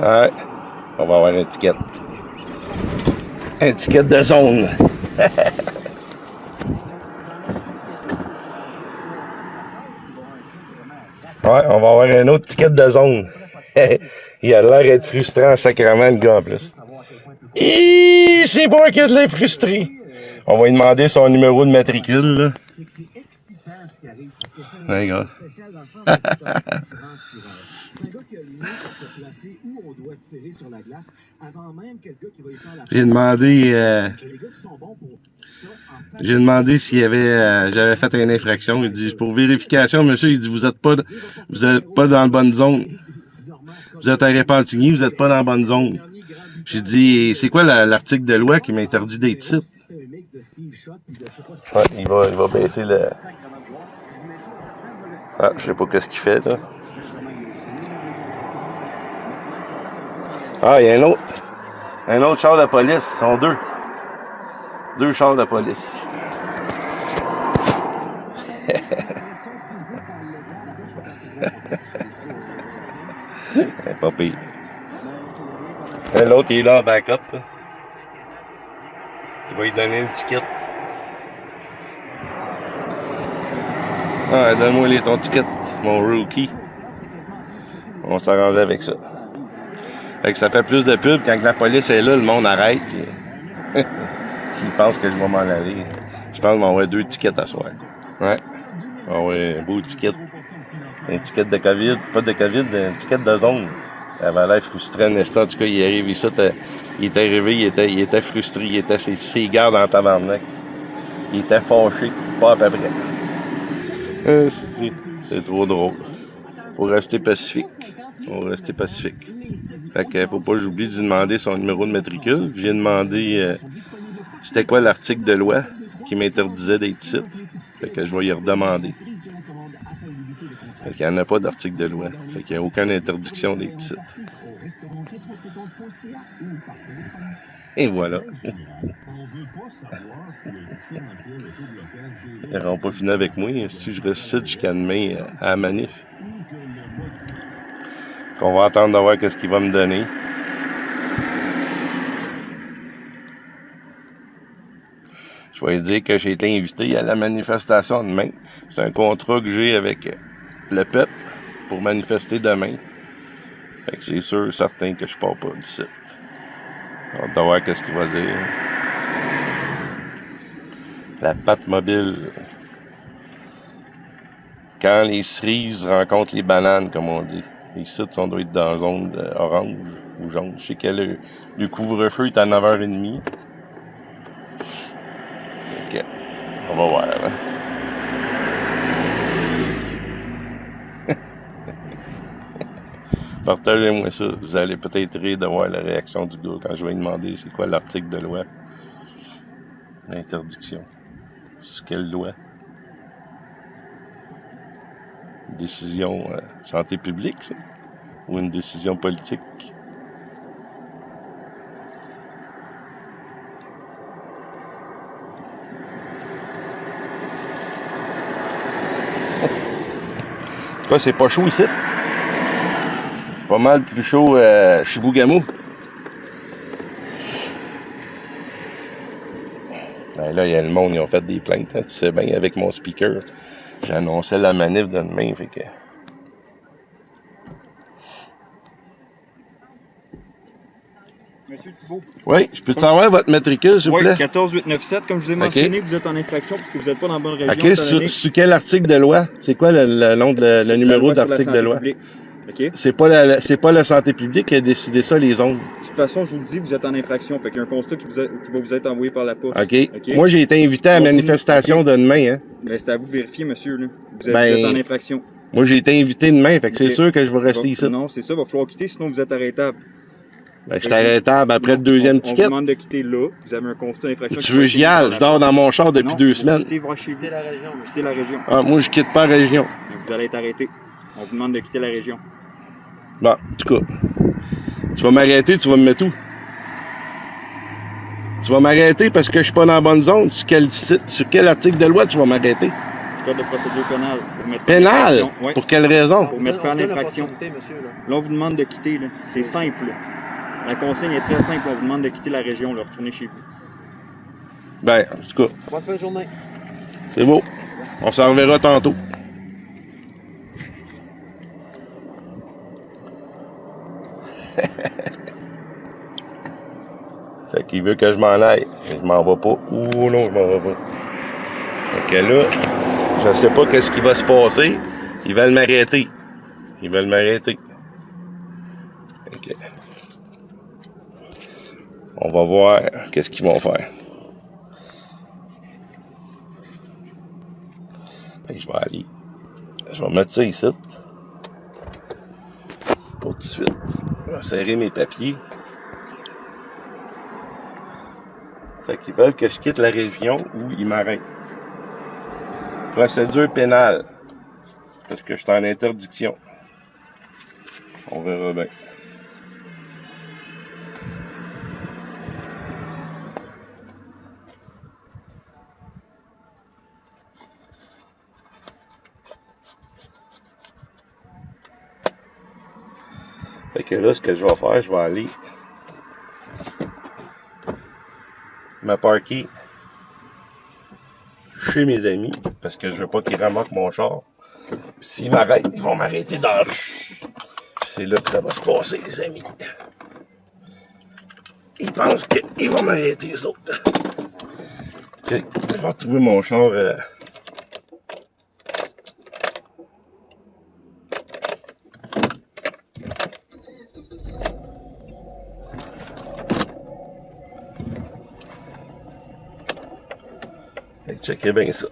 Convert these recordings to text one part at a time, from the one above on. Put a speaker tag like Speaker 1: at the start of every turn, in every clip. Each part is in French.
Speaker 1: Ouais. On va avoir une étiquette. Une étiquette de zone. Ouais, on va avoir une autre étiquette de zone. Il a l'air d'être frustrant sacrément, le gars, en plus. C'est moi qui l'ai frustré. On va lui demander son numéro de matricule, là. Regarde. J'ai demandé s'il y avait, j'avais fait une infraction. Il dit, pour vérification, monsieur, il dit, vous êtes pas dans la bonne zone. Vous êtes à Repentigny, vous êtes pas dans la bonne zone. J'ai dit, c'est quoi l'article de loi qui m'interdit d'être ici? Ouais, il va baisser le... Ah, je sais pas qu'est-ce qu'il fait, là. Ah, il y a un autre char de police. Ils sont deux. Deux chars de police. C'est pas pire. Et l'autre, il est là en backup. Là. Il va lui donner une ticket. Ah, donne-moi ton ticket, mon rookie. On va s'arranger avec ça. Fait que ça fait plus de pub quand la police est là, le monde arrête. Puis... Ils pensent que je vais m'en aller. Je pense qu'on va avoir 2 tickets à soir. Ouais. On va avoir un beau ticket. Un ticket de COVID. Pas de COVID, un ticket de zone. Il avait l'air frustré un instant. En tout cas, il est arrivé ici. Il est arrivé, il était frustré. Il était ses gardes en tabarnak. Il était fâché. Pas à peu près. C'est trop drôle. Faut rester pacifique. Fait que faut pas que j'oublie de lui demander son numéro de matricule. J'ai demandé c'était quoi l'article de loi qui m'interdisait d'être ici. Fait que je vais y redemander. Fait qu'il n'y en a pas d'article de loi. Fait qu'il n'y a aucune interdiction d'être ici. Et voilà. Ils n'auront pas fini avec moi si je reste ici jusqu'à demain à la manif. On va attendre de voir qu'est-ce qu'il va me donner. Je vais lui dire que j'ai été invité à la manifestation demain. C'est un contrat que j'ai avec le peuple pour manifester demain. Fait que c'est sûr, certain que je pars pas d'ici. On va hâte de voir qu'est-ce qu'il va dire. La patte mobile. Quand les cerises rencontrent les bananes, comme on dit. Ici, on doit être dans la zone orange ou jaune. Je sais que le couvre-feu est à 9h30. Ok. On va voir, hein. Partagez-moi ça. Vous allez peut-être rire de voir la réaction du gars quand je vais lui demander c'est quoi l'article de loi. L'interdiction. C'est quelle loi? Une décision santé publique, ça? Ou une décision politique? Quoi, c'est pas chaud ici? Pas mal plus chaud chez Bougamou. Ben là, il y a le monde, ils ont fait des plaintes, hein, tu sais bien, avec mon speaker. J'annonçais la manif de demain, fait que...
Speaker 2: Monsieur Thibault.
Speaker 1: Oui, je peux te savoir votre matricule, s'il vous plaît?
Speaker 2: Oui, 14897, comme je vous ai mentionné, vous êtes en infraction parce que vous n'êtes pas dans la bonne région.
Speaker 1: OK, sur quel article de loi? C'est quoi le nom le numéro d'article de loi?
Speaker 2: Okay.
Speaker 1: C'est pas la santé publique qui a décidé ça, les zones.
Speaker 2: De toute façon, je vous le dis, vous êtes en infraction. Fait qu'il y a un constat qui va vous être envoyé par la poste.
Speaker 1: OK. Moi, j'ai été invité à la manifestation de demain, hein.
Speaker 2: Ben, c'est à vous de vérifier, monsieur, là. Vous êtes en infraction.
Speaker 1: Moi, j'ai été invité demain, fait que c'est sûr que je vais rester ici.
Speaker 2: Non, c'est ça, il va falloir quitter, sinon vous êtes arrêtable.
Speaker 1: Ben, je suis arrêtable après le deuxième ticket.
Speaker 2: On vous demande de quitter là. Vous avez un constat d'infraction.
Speaker 1: Tu veux que j'y aille? Je dors dans mon char depuis 2 semaines.
Speaker 2: Quittez la région. Quittez la région.
Speaker 1: Ah, moi, je quitte pas la région.
Speaker 2: Vous allez être arrêté. On vous demande de quitter la région.
Speaker 1: Bon, en tout cas, tu vas m'arrêter, tu vas me mettre où? Tu vas m'arrêter parce que je suis pas dans la bonne zone. Sur quel article de loi tu vas m'arrêter?
Speaker 2: code de procédure pénale. Pour mettre
Speaker 1: Pénal?
Speaker 2: Ouais.
Speaker 1: Pour quelle raison?
Speaker 2: Pour mettre fin à l'infraction.
Speaker 3: Monsieur, là.
Speaker 2: Là, on vous demande de quitter. Là. C'est simple. Là. La consigne est très simple. On vous demande de quitter la région, là, retourner chez vous.
Speaker 1: Ben, en tout cas,
Speaker 3: Bonne fin de journée.
Speaker 1: c'est beau. On s'en reverra tantôt. Fait qu'il veut que je m'en aille. Je m'en vais pas. Ouh non, je m'en vais pas. Fait que là, je sais pas qu'est-ce qui va se passer. Ils veulent m'arrêter. Ils veulent m'arrêter. Fait que... On va voir qu'est-ce qu'ils vont faire. Fait que je vais aller. Je vais mettre ça ici. Pour tout de suite. Je vais serrer mes papiers. Fait qu'ils veulent que je quitte la région où ils m'arrêtent. Procédure pénale. Parce que je suis en interdiction. On verra bien. Fait que là, ce que je vais faire, je vais aller me parker chez mes amis, parce que je veux pas qu'ils remarquent mon char. S'ils m'arrêtent, ils vont m'arrêter dans la rue. C'est là que ça va se passer, les amis. Ils pensent qu'ils vont m'arrêter, eux autres. Okay. Je vais retrouver mon char. Checkez bien ça.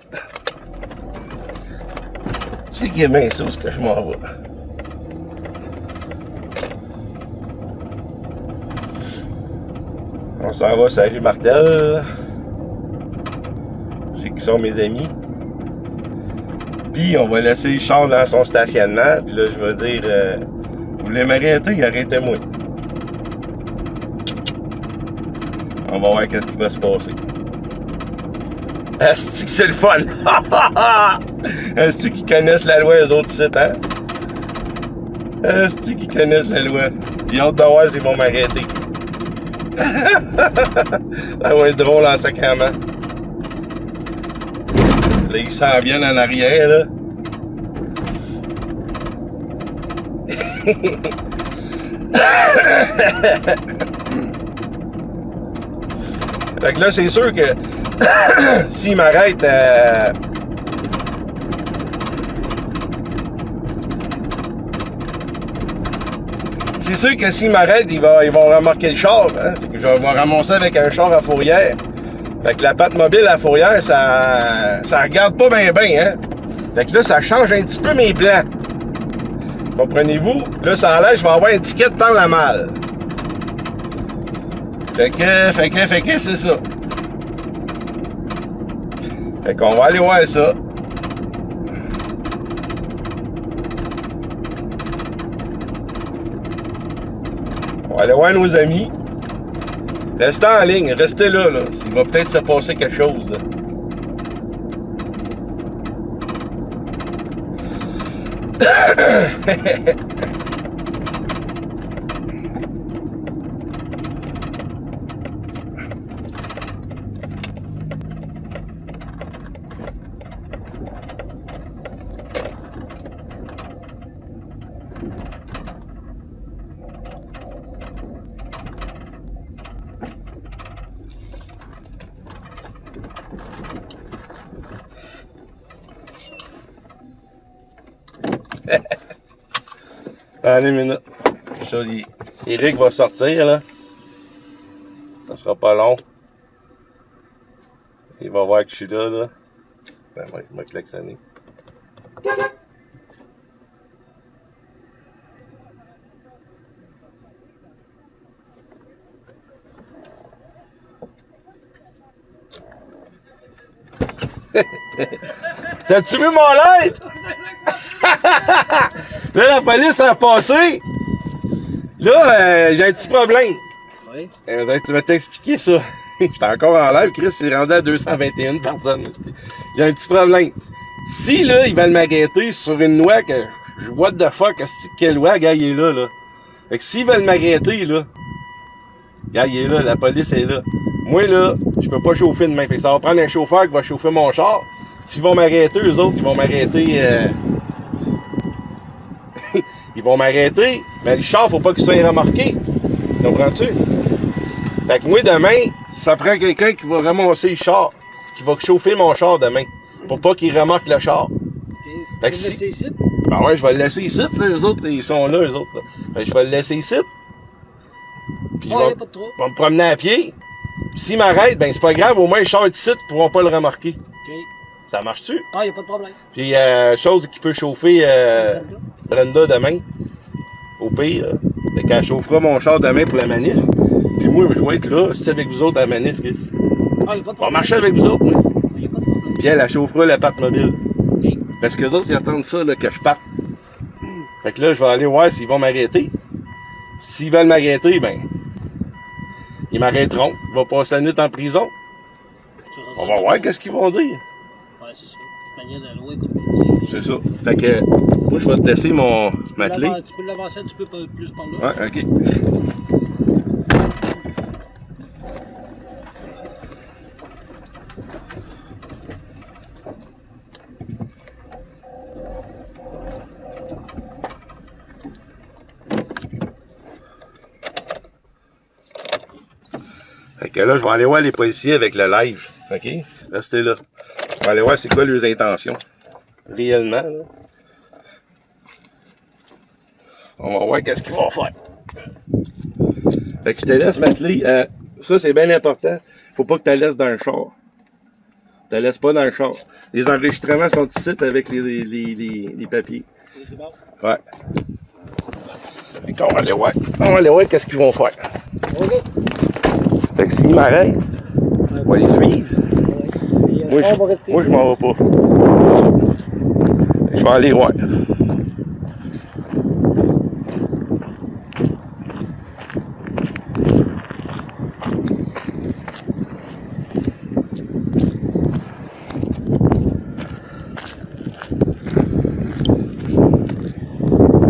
Speaker 1: Checkez bien ça où est-ce que je m'en vais. On s'en va sur la rue Martel. C'est qui sont mes amis. Puis on va laisser le char dans son stationnement. Puis là je vais dire vous voulez m'arrêter, arrêtez-moi. On va voir qu'est-ce qui va se passer. Est-ce que c'est le fun? Est-ce qu'ils connaissent la loi, eux autres sites, hein? Est-ce qu'ils connaissent la loi? J'ai hâte de voir s'ils vont m'arrêter. Ça va être drôle en sacrament. Là, ils s'en viennent en arrière, là. Fait que là, c'est sûr que s'ils m'arrêtent, c'est sûr que s'ils m'arrêtent, ils vont remarquer le char. Hein? Fait que je vais me ramasser avec un char à fourrière. Fait que la patte mobile à fourrière, ça regarde pas bien, hein? Fait que là, ça change un petit peu mes plans. Comprenez-vous? Là, ça enlève, je vais avoir une étiquette par la malle. Fait que, c'est ça. Fait qu'on va aller voir ça. On va aller voir nos amis. Restez en ligne, restez là, là. Il va peut-être se passer quelque chose, là. Allez, une minute. Ça, Eric va sortir, là. Ça sera pas long. Il va voir que je suis là, là. Ben, il m'a klaxonné. T'as-tu vu mon live? Là, la police a passé. Là, j'ai un petit problème.
Speaker 3: Oui.
Speaker 1: Tu vas t'expliquer ça. J'étais encore en live. Chris s'est rendu à 221 personnes. J'ai un petit problème. Si, là, ils veulent m'arrêter sur une loi que... What the fuck, quelle loi, gars, il est là, là. Fait que s'ils veulent m'arrêter, là... Gars, il est là, la police est là. Moi, là, je peux pas chauffer demain. Fait que ça va prendre un chauffeur qui va chauffer mon char. S'ils vont m'arrêter, eux autres, ils vont m'arrêter... Ils vont m'arrêter, mais le char, faut pas qu'il soit remorqué. Comprends-tu? Fait que moi, demain, ça prend quelqu'un qui va ramasser le char, qui va chauffer mon char demain, pour pas qu'il remorque le char. Fait que si... ici? Ben ouais, je vais le laisser ici, là, eux autres, ils sont là, eux autres. Là. Fait que je vais le laisser ici. Puis je vais me promener à pied. Puis s'ils m'arrêtent, ben c'est pas grave, au moins le char est ici, ils pourront pas le remorquer. OK. Ça marche-tu? Ah, y a pas de problème. Puis chose qui peut chauffer Brenda demain. Au pire, fait qu'elle chauffera mon char demain pour la manif. Puis moi, je vais être là, c'est avec vous autres à la manif, Chris. Ah, y a pas de problème. On va marcher avec vous autres, moi. Y a pas de problème. Puis elle chauffera la patte mobile. Okay. Parce que les autres, ils attendent ça, là, que je parte. Fait que là, je vais aller voir s'ils vont m'arrêter. S'ils veulent m'arrêter, ben, ils m'arrêteront. Je vais passer la nuit en prison. On va voir qu'est-ce qu'ils vont dire. Ouais, c'est ça. De manière de la loi, comme tu dis. C'est ça. Fait que, moi, je vais te laisser ma clé. Tu peux l'avancer un petit peu plus par là. Ouais, ok. Fait que là, je vais aller voir les policiers avec le live. OK? Restez là. Je vais aller voir c'est quoi leurs intentions. Réellement, là. On va voir qu'est-ce qu'ils vont faire. Fait que je te laisse ma clé. Ça, c'est bien important. Faut pas que tu la laisses dans le char. Tu la laisses pas dans le char. Les enregistrements sont ici avec les papiers. C'est bon? Ouais. Fait qu'on va aller voir. On va aller voir qu'est-ce qu'ils vont faire. OK. Fait que s'ils m'arrêtent, on va les suivre. Moi, je m'en vais pas. Je vais aller voir.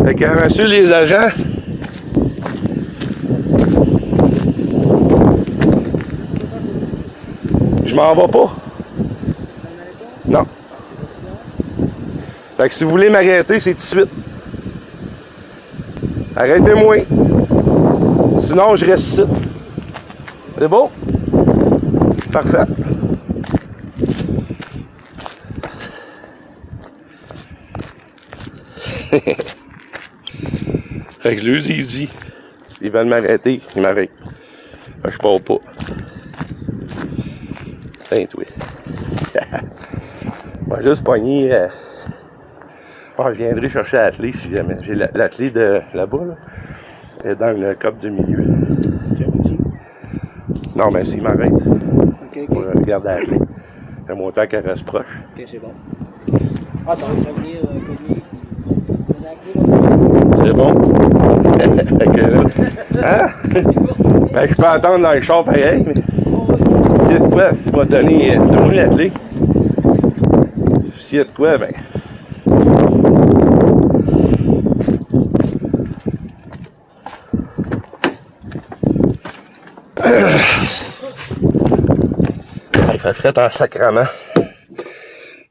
Speaker 1: Fait que, monsieur les agents, je m'en vais pas. Non. Fait que si vous voulez m'arrêter, c'est tout de suite. Arrêtez-moi. Sinon, je reste ici. C'est beau? Parfait. Fait que lui, il dit, s'ils veulent m'arrêter, ils m'arrêtent. Fait que je pars pas. Tiens, toi. Moi, juste pogner. Je viendrai chercher la clé si jamais. J'ai la clé de là-bas, là. Elle est dans le coffre du milieu. Non, mais s'il m'arrête. Okay. On va regarder la clé. C'est mon temps qu'elle reste proche. Ok, c'est bon. Ah, t'as envie de venir c'est bon. Hein? Ben, je peux attendre dans le char pareil, mais. S'il y a de quoi, si tu m'as donné. Donne-moi la clé. S'il y a de quoi, ben. Il fait fret en sacrement.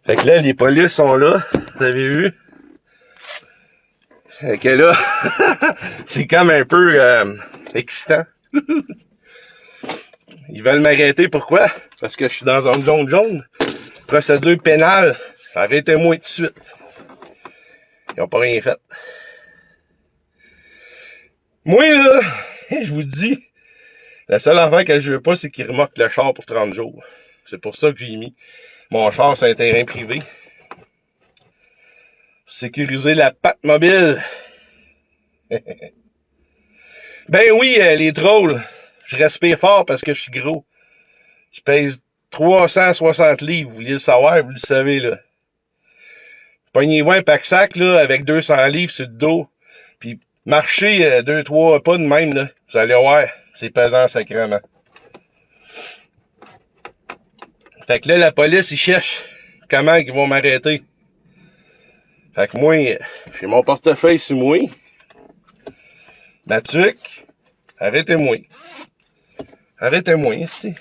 Speaker 1: Fait que là, les polices sont là. Vous avez vu? Fait que là, c'est comme un peu excitant. Ils veulent m'arrêter, pourquoi? Parce que je suis dans une zone jaune. Procédure pénale. Arrêtez-moi tout de suite. Ils n'ont pas rien fait. Moi, là, je vous dis, la seule affaire que je veux pas, c'est qu'ils remorquent le char pour 30 jours. C'est pour ça que j'ai mis mon char sur un terrain privé. Sécuriser la patte mobile. Ben oui, les trolls. Je respire fort parce que je suis gros. Je pèse 360 livres. Vous voulez le savoir, vous le savez, là. Pognez-vous un pack-sac, là, avec 200 livres sur le dos. Puis marchez 2-3 pas de même, là. Vous allez voir, c'est pesant sacrément. Fait que là, la police, ils cherchent comment ils vont m'arrêter. Fait que moi, j'ai mon portefeuille sur moi. La tuque, arrêtez-moi. Arrêtez-moi, c'est.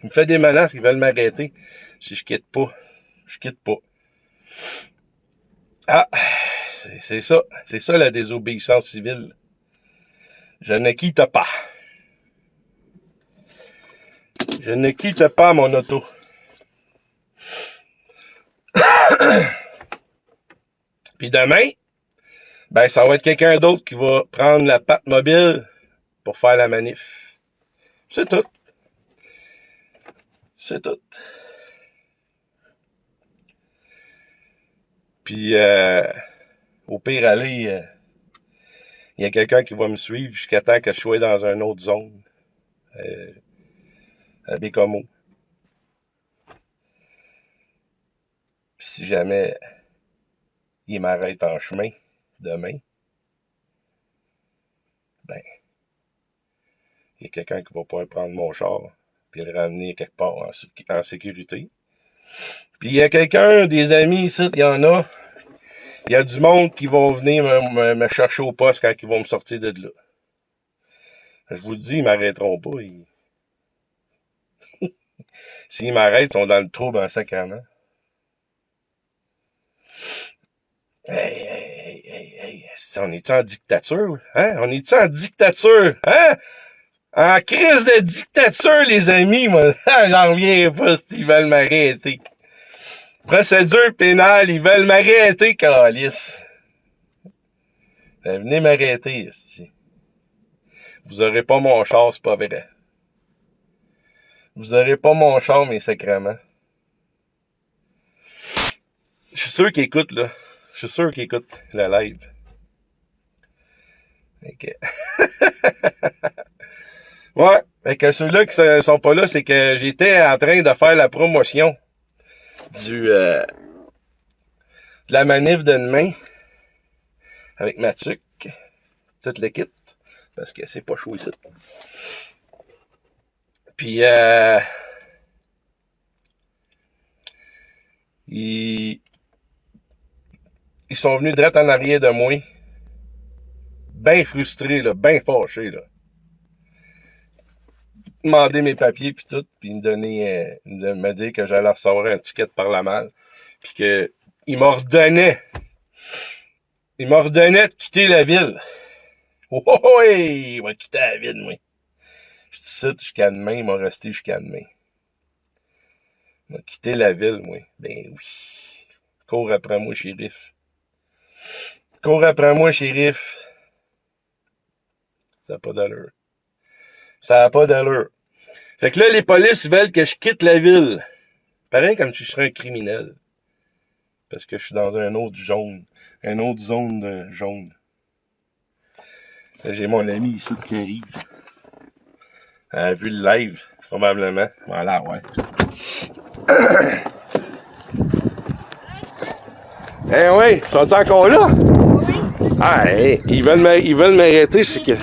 Speaker 1: Il me fait des menaces qu'ils veulent m'arrêter. Si je quitte pas, je quitte pas. Ah, c'est ça. C'est ça la désobéissance civile. Je ne quitte pas. Je ne quitte pas mon auto. Puis demain, ben ça va être quelqu'un d'autre qui va prendre la patte mobile pour faire la manif. C'est tout. C'est tout. Puis, au pire, aller, il y a quelqu'un qui va me suivre jusqu'à temps que je sois dans une autre zone. À Bécomo. Puis si jamais il m'arrête en chemin demain, ben, il y a quelqu'un qui va pouvoir prendre mon char puis le ramener quelque part en sécurité. Puis il y a quelqu'un, des amis ici, il y en a. Il y a du monde qui vont venir me chercher au poste quand ils vont me sortir de là. Je vous le dis, ils m'arrêteront pas. S'ils m'arrêtent, ils sont dans le trouble en sacrement. Hey, on est-tu en dictature? Hein? On est-tu en dictature? Hein? En crise de dictature, les amis, moi. J'en reviens pas s'ils veulent m'arrêter. Procédure pénale, ils veulent m'arrêter, câlisse. Venez m'arrêter, ici. Vous aurez pas mon char, c'est pas vrai. Vous aurez pas mon char, mes sacrements. Je suis sûr qu'ils écoutent, là. Je suis sûr qu'ils écoutent le live. OK. Ouais. Fait que ceux-là qui sont pas là, c'est que j'étais en train de faire la promotion de la manif de demain avec ma tuque, toute l'équipe, parce que c'est pas chaud ici. Puis ils sont venus direct en arrière de moi, bien frustrés, là, bien fâchés, là. Demander mes papiers puis tout, puis me dire que j'allais recevoir un ticket par la malle, puis que il m'ordonnait de quitter la ville. Oh oui, il va quitter la ville, moi. Je dis ça jusqu'à demain, il m'a resté jusqu'à demain. Il m'a quitté la ville, moi. Ben oui. Cours après moi, shérif. Cours après moi, shérif. Ça n'a pas d'allure. Ça n'a pas d'allure. Fait que là, les polices veulent que je quitte la ville. Pareil comme si je serais un criminel. Parce que je suis dans un autre jaune. Une autre zone de jaune. Là, j'ai mon ami ici qui arrive. Elle a vu le live, probablement. Voilà, ouais. Eh oui, ils sont encore là? Oui. Ah, hey, ils veulent m'arrêter, c'est que...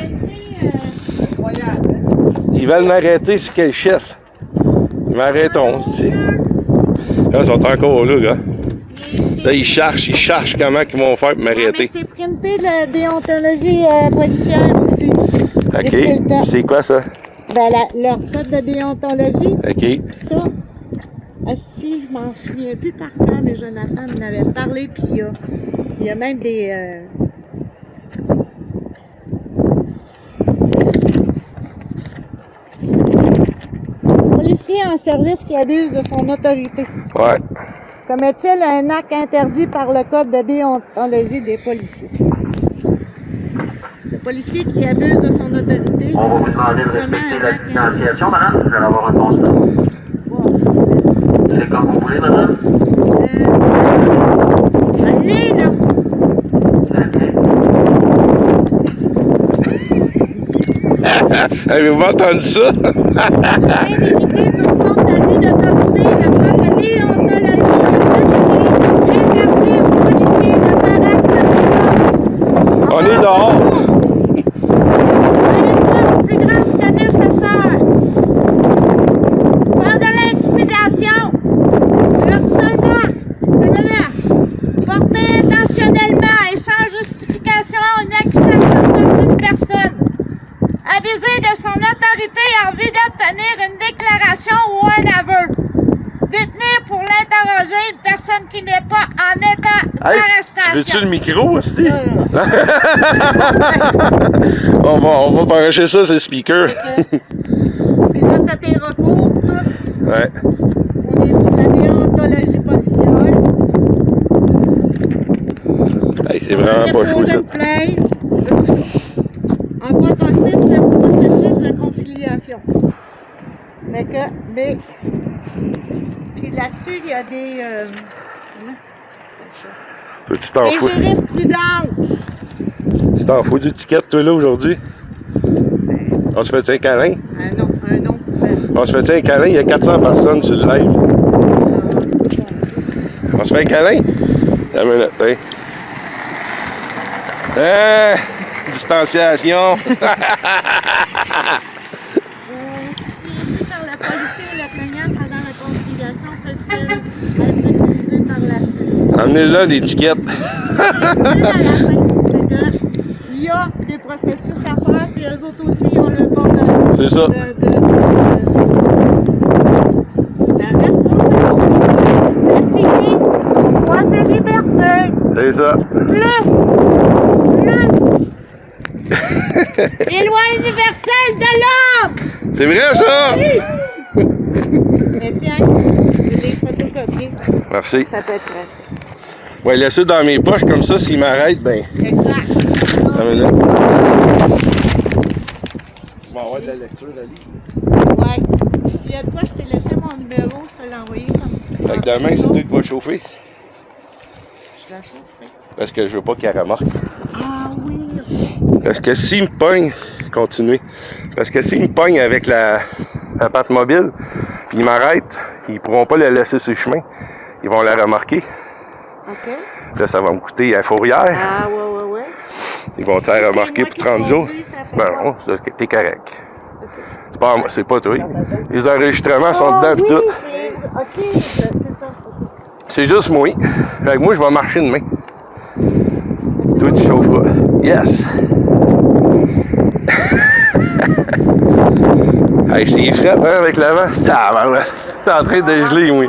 Speaker 1: Ils veulent m'arrêter, c'est quel chef? Ils m'arrêteront, c'est. Là, ils sont encore là, gars. Là, ils cherchent comment ils vont faire pour m'arrêter.
Speaker 3: J'ai printé la déontologie policière aussi.
Speaker 1: OK. C'est quoi ça?
Speaker 3: Ben, leur code de déontologie.
Speaker 1: OK.
Speaker 3: Ça, si je m'en souviens plus par cœur, mais Jonathan m'en avait parlé, puis il y a même des... policier en service qui abuse de son autorité.
Speaker 1: Ouais.
Speaker 3: Commet-il un acte interdit par le code de déontologie des policiers? Le policier qui abuse de son autorité.
Speaker 4: On va vous demander de respecter la distanciation, madame. Vous allez avoir un constat. C'est comme vous voulez, madame.
Speaker 3: Allez, là!
Speaker 1: Avez-vous entendu ça?
Speaker 3: Afin d'éviter toute forme d'abus d'autorité, le code de déontologie interdit aux policiers de faire acte de
Speaker 1: On est dehors.
Speaker 3: plus grande que nécessaire. Faire de l'intimidation, le harcèlement, une déclaration ou un aveu. Détenir pour l'interroger une personne qui n'est pas en état d'arrestation.
Speaker 1: Veux-tu le micro aussi? On va brancher ça sur le speaker.
Speaker 3: Puis là, t'as tes recours, tout.
Speaker 1: Ouais.
Speaker 3: Au niveau de la déontologie policière.
Speaker 1: Hey, c'est vraiment pas fou, ça.
Speaker 3: En quoi consiste le processus de conciliation? Mais puis là-dessus, il y a des jurisprudences.
Speaker 1: Tu t'en fous du ticket, toi, là, aujourd'hui? On se fait un câlin?
Speaker 3: Un nom.
Speaker 1: On se fait un câlin? Il y a 400 personnes sur le live. On se fait un câlin? La minute, hein? Distanciation!
Speaker 3: Par le policier et le plaignant pendant la conciliation peut-il être utilisé par la suite?
Speaker 1: Amenez-là l'étiquette.
Speaker 3: Il y a des processus à faire, puis eux autres aussi, ils ont le bord de...
Speaker 1: C'est ça.
Speaker 3: La responsabilité d'appliquer nos droits et libertés.
Speaker 1: C'est ça.
Speaker 3: Plus. Les lois universelles de l'homme.
Speaker 1: C'est vrai, ça?
Speaker 3: Et tiens, je l'ai photocopié.
Speaker 1: Merci.
Speaker 3: Ça peut être pratique.
Speaker 1: Ouais, laisse-le dans mes poches, comme ça, s'il m'arrête, ben...
Speaker 3: Exact.
Speaker 1: La minute. Je vais avoir de la lecture à lire.
Speaker 3: Ouais. S'il y a de quoi, je t'ai laissé mon numéro, je te l'ai envoyé comme...
Speaker 1: Fait que demain, c'est toi qui vas chauffer.
Speaker 3: Je la chaufferai.
Speaker 1: Parce que je veux pas qu'elle remarque.
Speaker 3: Ah oui.
Speaker 1: Parce que s'il me pogne, continuez. Parce que s'il me pogne avec la patte mobile, puis il m'arrête, ils pourront pas la laisser sur le chemin. Ils vont la remarquer.
Speaker 3: OK.
Speaker 1: Là, ça va me coûter un fourrière.
Speaker 3: Ah ouais.
Speaker 1: Ils vont te faire remarquer pour 30 jours. Ben non, t'es correct. C'est pas toi. Les enregistrements sont dedans pis tout.
Speaker 3: OK, c'est ça.
Speaker 1: C'est juste moi. Fait que moi, je vais marcher demain. Toi, tu chaufferas. Yes! Hey, c'est frais, hein, avec l'avant. Tabarouette. C'est en train de geler, oui.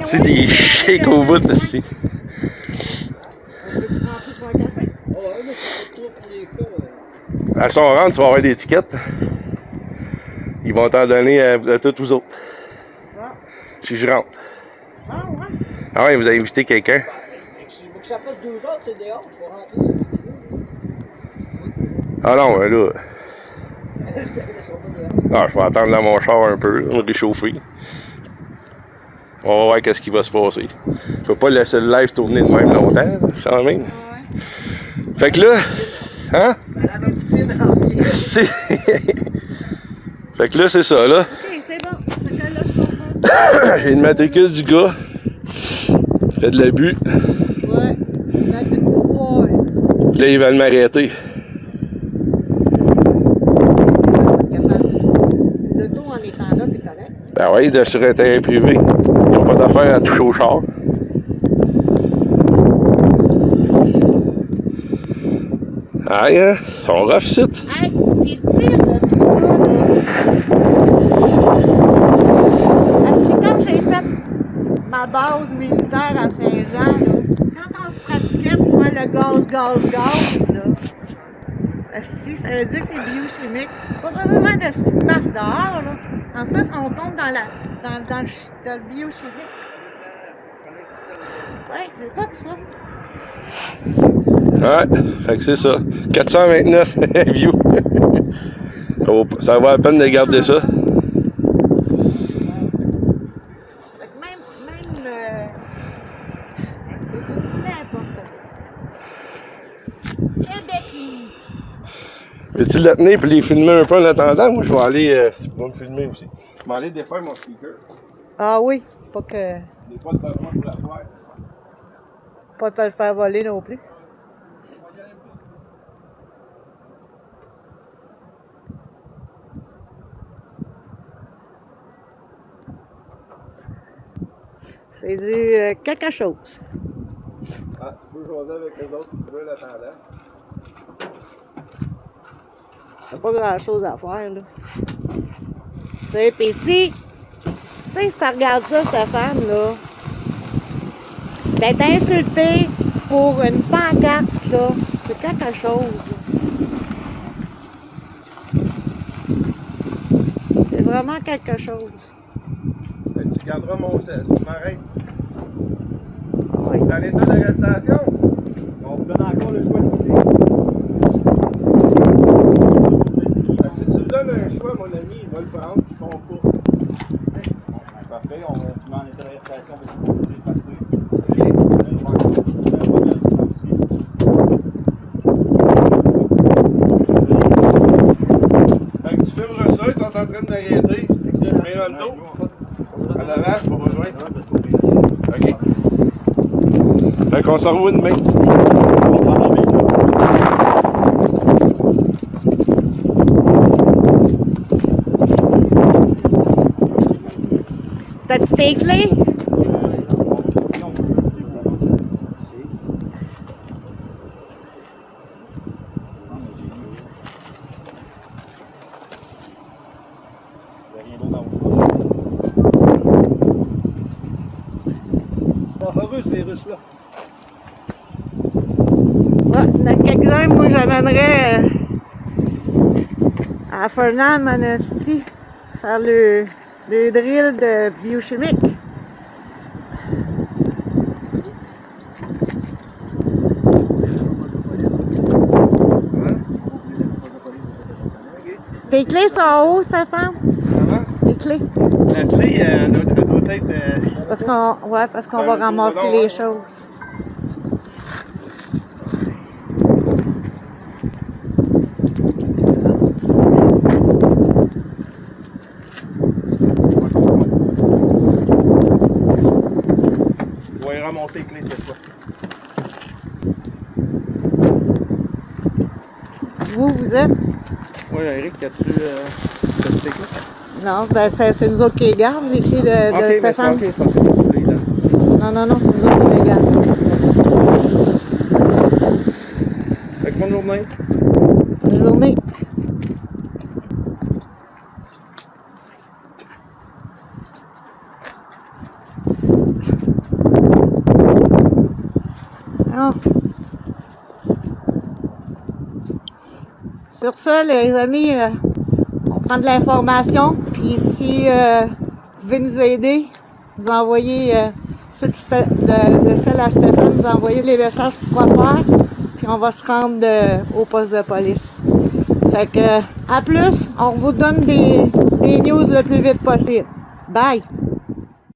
Speaker 1: C'est des shakes au bout, ici. À son rentre, tu vas avoir des étiquettes. Ils vont t'en donner à tous vous autres. Si je rentre. Ah ouais, vous avez invité quelqu'un.
Speaker 5: Pour que ça fasse 2 heures, c'est dehors, tu vas rentrer, ça fait
Speaker 1: Ah non, là. Ah, je vais attendre dans mon char un peu, me réchauffer. On va voir qu'est-ce qui va se passer. Je peux pas laisser le live tourner de même longtemps, quand même. Fait que là, hein? Fait que là, c'est ça, là.
Speaker 3: OK, c'est bon. Fait que là, je comprends.
Speaker 1: J'ai une matricule du gars. Fait de l'abus.
Speaker 3: Ouais. L'abus de pouvoir.
Speaker 1: Là, ils veulent m'arrêter.
Speaker 3: L'auto en étant là, c'est correct.
Speaker 1: Ben oui, de sur un terrain privé. Ils n'ont pas d'affaire à toucher au char. Aïe, hein? Ils sont rough, sites.
Speaker 3: Hey, puis le pire de tout ça, là. C'est quand j'ai fait ma base militaire à Saint-Jean, là. Quand on se pratiquait pour faire le gaz, là. Asti, ça veut dire que c'est biochimique. Pas vraiment de petite masse dehors, là. Ensuite, on tombe dans le biochimique. Ouais, c'est tout ça.
Speaker 1: Ouais, fait que c'est ça. 429 views. Ça vaut la peine de garder ça.
Speaker 3: Fait que même c'est du n'importe quoi. Québec.
Speaker 1: Veux-tu le tenir et les filmer un peu en attendant? Moi, je vais aller... tu peux me filmer aussi. Je vais aller défaire mon speaker.
Speaker 3: Ah oui, pas que...
Speaker 1: J'ai pas de besoin pour la soirée.
Speaker 3: Pas te le faire voler non plus. C'est du quelque chose.
Speaker 1: Ah, tu peux jaser avec les autres si tu veux l'attendant.
Speaker 3: T'as pas grand chose à faire là. sais, puis si tu regardes ça, cette femme-là, d'être insultée pour une pancarte, là, c'est quelque chose. C'est vraiment quelque chose.
Speaker 1: Ben, tu garderas mon sel, tu m'arrêtes. Dans l'état d'arrestation,
Speaker 2: On vous donne encore le choix de quitter.
Speaker 1: ben, si tu me donnes un choix, mon ami, il va le prendre, je ne pas.
Speaker 2: Parfait, on va vous met en état d'arrestation parce qu'on peut juste partir.
Speaker 1: Fait que tu filmeras ça, ils sont en train de m'arrêter. Je mets dans le dos. À l'avant, pas besoin. OK. Fait qu'on se revoit demain.
Speaker 3: T'as-tu tes clés?
Speaker 5: Heureux ce virus-là.
Speaker 3: Ouais, il y en a quelques-uns, moi j'amènerais à Fernand Manesti faire le drill de biochimique. Tes clés sont où, Stéphane?
Speaker 1: Comment?
Speaker 3: Tes clés?
Speaker 1: La clé, elle doit être...
Speaker 3: Parce qu'on va ramasser les choses.
Speaker 1: On va y ramasser les clés cette fois.
Speaker 3: Vous êtes?
Speaker 1: Oui, Eric, as-tu tes clés?
Speaker 3: Non, ben c'est nous autres qui les gardent, les clés de Stéphane.
Speaker 1: OK, je pensais que tu voulais, là.
Speaker 3: Non, c'est nous autres qui les gardent.
Speaker 1: Fait que bonne journée.
Speaker 3: Bonne journée. Alors, sur ce, les amis, on prend de l'information. Puis si vous pouvez nous aider, vous envoyez ceux de celle à Stéphane, vous envoyez les messages pour quoi faire. Puis on va se rendre au poste de police. Fait que, à plus, on vous donne des news le plus vite possible. Bye!